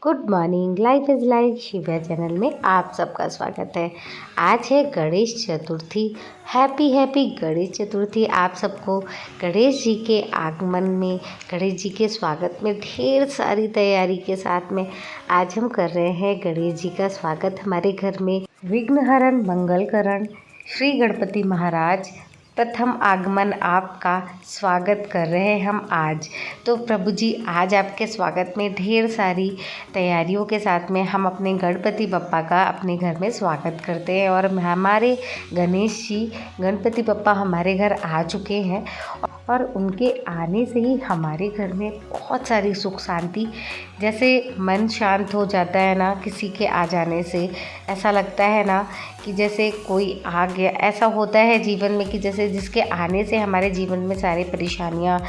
Good morning. Life is life शिव्या channel में आप सबका स्वागत है। आज है गणेश चतुर्थी। हैप्पी हैप्पी गणेश चतुर्थी आप सबको। गणेश जी के आगमन में, गणेश जी के स्वागत में ढेर सारी तैयारी के साथ में आज हम कर रहे हैं गणेश जी का स्वागत हमारे घर में। विघ्नहरण मंगलकरण श्री गणपति महाराज प्रथम आगमन आपका स्वागत कर रहे हैं हम आज। तो प्रभु जी आज आपके स्वागत में ढेर सारी तैयारियों के साथ में हम अपने गणपति बप्पा का अपने घर में स्वागत करते हैं। और हमारे गणेश जी गणपति बप्पा हमारे घर आ चुके हैं और उनके आने से ही हमारे घर में बहुत सारी सुख शांति, जैसे मन शांत हो जाता है ना किसी के आ जाने से। ऐसा लगता है ना कि जैसे कोई आ गया, ऐसा होता है जीवन में कि जैसे जिसके आने से हमारे जीवन में सारी परेशानियां,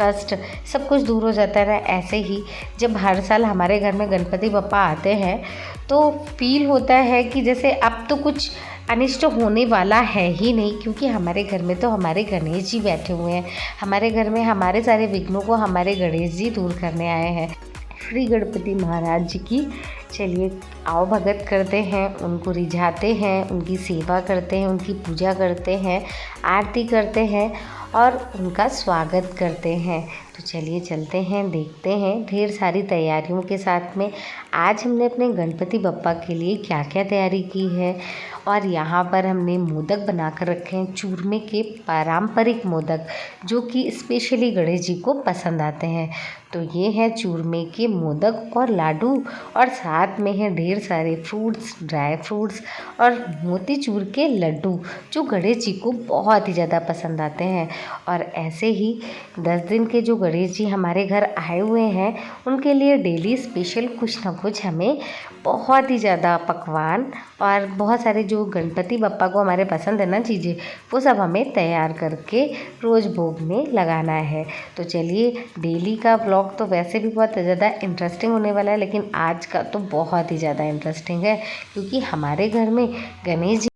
कष्ट सब कुछ दूर हो जाता है ना। ऐसे ही जब हर साल हमारे घर में गणपति बप्पा आते हैं तो फील होता है कि जैसे अब तो कुछ अनिष्ट होने वाला है ही नहीं, क्योंकि हमारे घर में तो हमारे गणेश जी बैठे हुए हैं। हमारे घर में हमारे सारे विघ्नों को हमारे गणेश जी दूर करने आए हैं। श्री गणपति महाराज जी की चलिए आओ भगत करते हैं, उनको रिझाते हैं, उनकी सेवा करते हैं, उनकी पूजा करते हैं, आरती करते हैं और उनका स्वागत करते हैं। तो चलिए चलते हैं, देखते हैं ढेर सारी तैयारियों के साथ में आज हमने अपने गणपति बप्पा के लिए क्या क्या तैयारी की है। और यहाँ पर हमने मोदक बना कर रखे हैं, चूरमे के पारंपरिक मोदक जो कि स्पेशली गणेश जी को पसंद आते हैं। तो ये है चूरमे के मोदक और लाडू, और साथ में है ढेर सारे फ्रूट्स, ड्राई फ्रूट्स और मोतीचूर के लड्डू जो गणेश जी को बहुत ही ज़्यादा पसंद आते हैं। और ऐसे ही 10 दिन के जो गणेश जी हमारे घर आए हुए हैं उनके लिए डेली स्पेशल कुछ ना कुछ हमें बहुत ही ज़्यादा पकवान और बहुत सारे जो गणपति बप्पा को हमारे पसंद है ना चीज़ें, वो सब हमें तैयार करके रोज़ भोग में लगाना है। तो चलिए डेली का व्लॉग तो वैसे भी बहुत ज़्यादा इंटरेस्टिंग होने वाला है, लेकिन आज का तो बहुत ही ज़्यादा इंटरेस्टिंग है क्योंकि हमारे घर में गणेश जी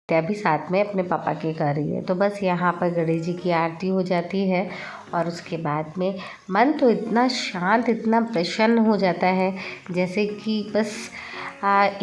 भी साथ में अपने पापा के कर रही है। तो बस यहाँ पर गणेश जी की आरती हो जाती है और उसके बाद में मन तो इतना शांत, इतना प्रसन्न हो जाता है जैसे कि बस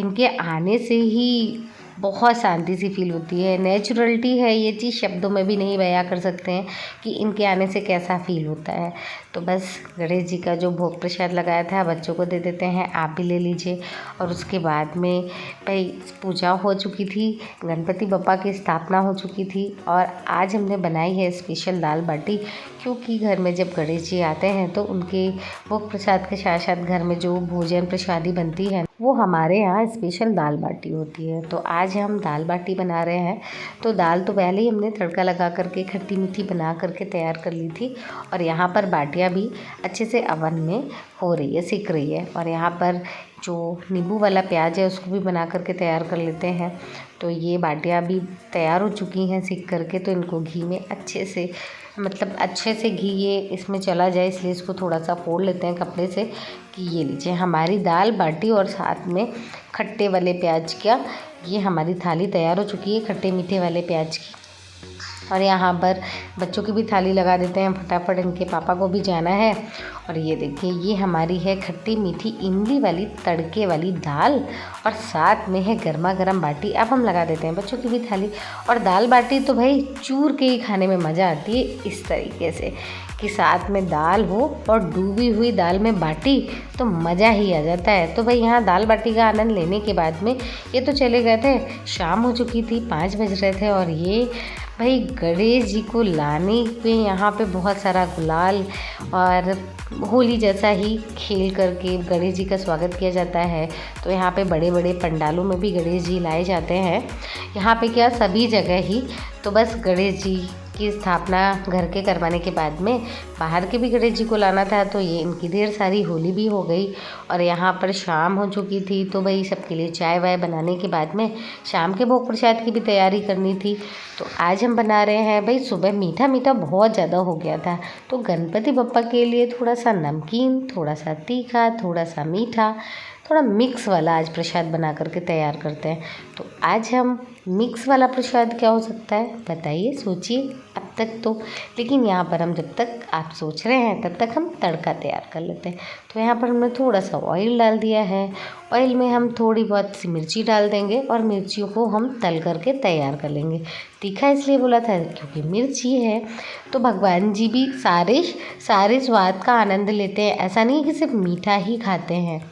इनके आने से ही बहुत शांति सी फील होती है। नेचुरलिटी है ये चीज़, शब्दों में भी नहीं बयां कर सकते हैं कि इनके आने से कैसा फील होता है। तो बस गणेश जी का जो भोग प्रसाद लगाया था बच्चों को दे देते हैं, आप भी ले लीजिए। और उसके बाद में भाई पूजा हो चुकी थी, गणपति बप्पा की स्थापना हो चुकी थी और आज हमने बनाई है स्पेशल दाल बाटी, क्योंकि घर में जब गणेश जी आते हैं तो उनके भोग प्रसाद के साथ साथ घर में जो भोजन प्रसादी बनती है वो हमारे यहाँ स्पेशल दाल बाटी होती है। तो आज हम दाल बाटी बना रहे हैं। तो दाल तो पहले ही हमने तड़का लगा करके खट्टी मीठी बना करके तैयार कर ली थी और यहाँ पर बाटियाँ भी अच्छे से अवन में हो रही है, सिक रही है। और यहाँ पर जो नींबू वाला प्याज है उसको भी बना करके तैयार कर लेते हैं। तो ये बाटियाँ भी तैयार हो चुकी हैं सिक करके, तो इनको घी में अच्छे से अच्छे से घी ये इसमें चला जाए, इसलिए इसको थोड़ा सा फोड़ लेते हैं कपड़े से कि ये लीजिए हमारी दाल बाटी और साथ में खट्टे वाले प्याज का ये हमारी थाली तैयार हो चुकी है, खट्टे मीठे वाले प्याज की। और यहाँ पर बच्चों की भी थाली लगा देते हैं, फटाफट इनके पापा को भी जाना है। और ये देखिए ये हमारी है खट्टी मीठी इमली वाली तड़के वाली दाल और साथ में है गर्मा गर्म बाटी। अब हम लगा देते हैं बच्चों की भी थाली। और दाल बाटी तो भाई चूर के ही खाने में मज़ा आती है, इस तरीके से कि साथ में दाल हो और डूबी हुई दाल में बाटी, तो मज़ा ही आ जाता है। तो भाई यहाँ दाल बाटी का आनंद लेने के बाद में ये तो चले गए थे, शाम हो चुकी थी, 5 बज रहे थे। और ये भाई गणेश जी को लाने पे यहाँ पे बहुत सारा गुलाल और होली जैसा ही खेल करके गणेश जी का स्वागत किया जाता है। तो यहाँ पे बड़े बड़े पंडालों में भी गणेश जी लाए जाते हैं, यहाँ पे क्या सभी जगह ही। तो बस गणेश जी की स्थापना घर के करवाने के बाद में बाहर के भी गणेश जी को लाना था, तो ये इनकी ढेर सारी होली भी हो गई। और यहाँ पर शाम हो चुकी थी, तो भाई सबके लिए चाय वाय बनाने के बाद में शाम के भोग प्रसाद की भी तैयारी करनी थी। तो आज हम बना रहे हैं भाई, सुबह मीठा मीठा बहुत ज़्यादा हो गया था, तो गणपति बप्पा के लिए थोड़ा सा नमकीन, थोड़ा सा तीखा, थोड़ा सा मीठा, थोड़ा मिक्स वाला आज प्रसाद बना करके तैयार करते हैं। तो आज हम मिक्स वाला प्रसाद क्या हो सकता है बताइए, सोचिए अब तक तो। लेकिन यहाँ पर हम जब तक आप सोच रहे हैं तब तक हम तड़का तैयार कर लेते हैं। तो यहाँ पर हमने थोड़ा सा ऑयल डाल दिया है, ऑयल में हम थोड़ी बहुत सी मिर्ची डाल देंगे और मिर्चियों को हम तल करके तैयार कर लेंगे। तीखा इसलिए बोला था क्योंकि मिर्ची है, तो भगवान जी भी सारे सारे स्वाद का आनंद लेते हैं, ऐसा नहीं कि सिर्फ मीठा ही खाते हैं।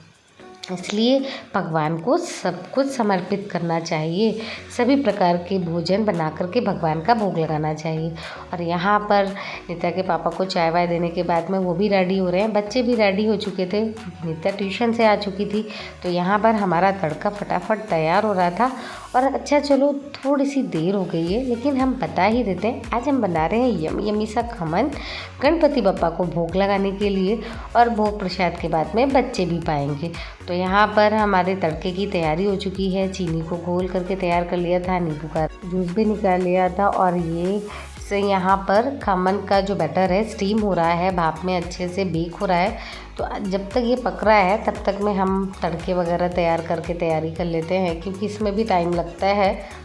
इसलिए भगवान को सब कुछ समर्पित करना चाहिए, सभी प्रकार के भोजन बना करके भगवान का भोग लगाना चाहिए। और यहाँ पर नित्या के पापा को चाय वाय देने के बाद में वो भी रेडी हो रहे हैं, बच्चे भी रेडी हो चुके थे, नित्या ट्यूशन से आ चुकी थी। तो यहाँ पर हमारा तड़का फटाफट तैयार हो रहा था। और अच्छा चलो थोड़ी सी देर हो गई है, लेकिन हम बता ही देते हैं आज हम बना रहे हैं यमी यमी सा खमन गणपति बप्पा को भोग लगाने के लिए, और भोग प्रसाद के बाद में बच्चे भी पाएंगे। तो यहाँ पर हमारे तड़के की तैयारी हो चुकी है, चीनी को घोल करके तैयार कर लिया था, नींबू का जूस भी निकाल लिया था। और ये से यहाँ पर खमन का जो बैटर है स्टीम हो रहा है, भाप में अच्छे से बेक हो रहा है। तो जब तक ये पक रहा है तब तक में हम तड़के वगैरह तैयार करके तैयारी कर लेते हैं, क्योंकि इसमें भी टाइम लगता है।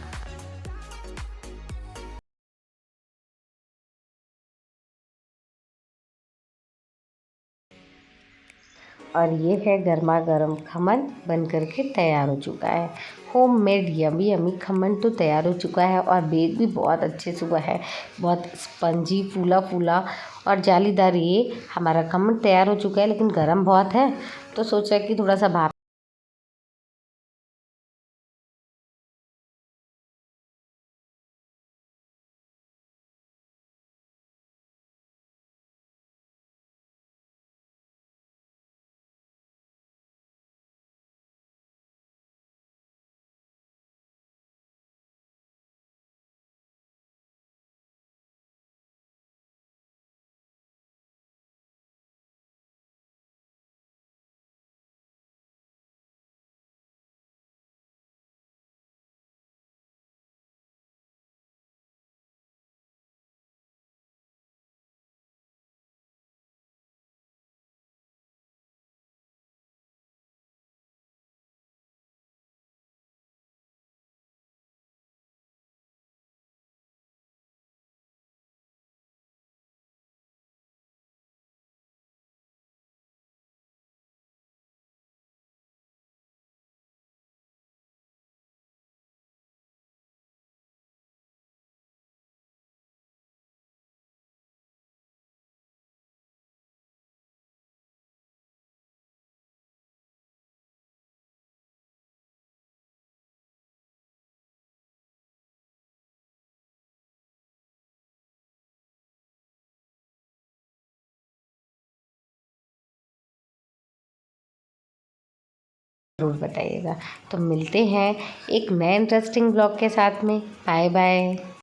और ये है गर्मा गर्म खमन बन करके तैयार हो चुका है। होममेड यमी यमी खमन तो तैयार हो चुका है और बेक भी बहुत अच्छे से हुआ है, बहुत स्पंजी फूला फूला और जालीदार ये हमारा खमन तैयार हो चुका है। लेकिन गर्म बहुत है, तो सोचा कि थोड़ा सा भाप ज़रूर बताइएगा। तो मिलते हैं एक नए इंटरेस्टिंग ब्लॉग के साथ में। Bye bye.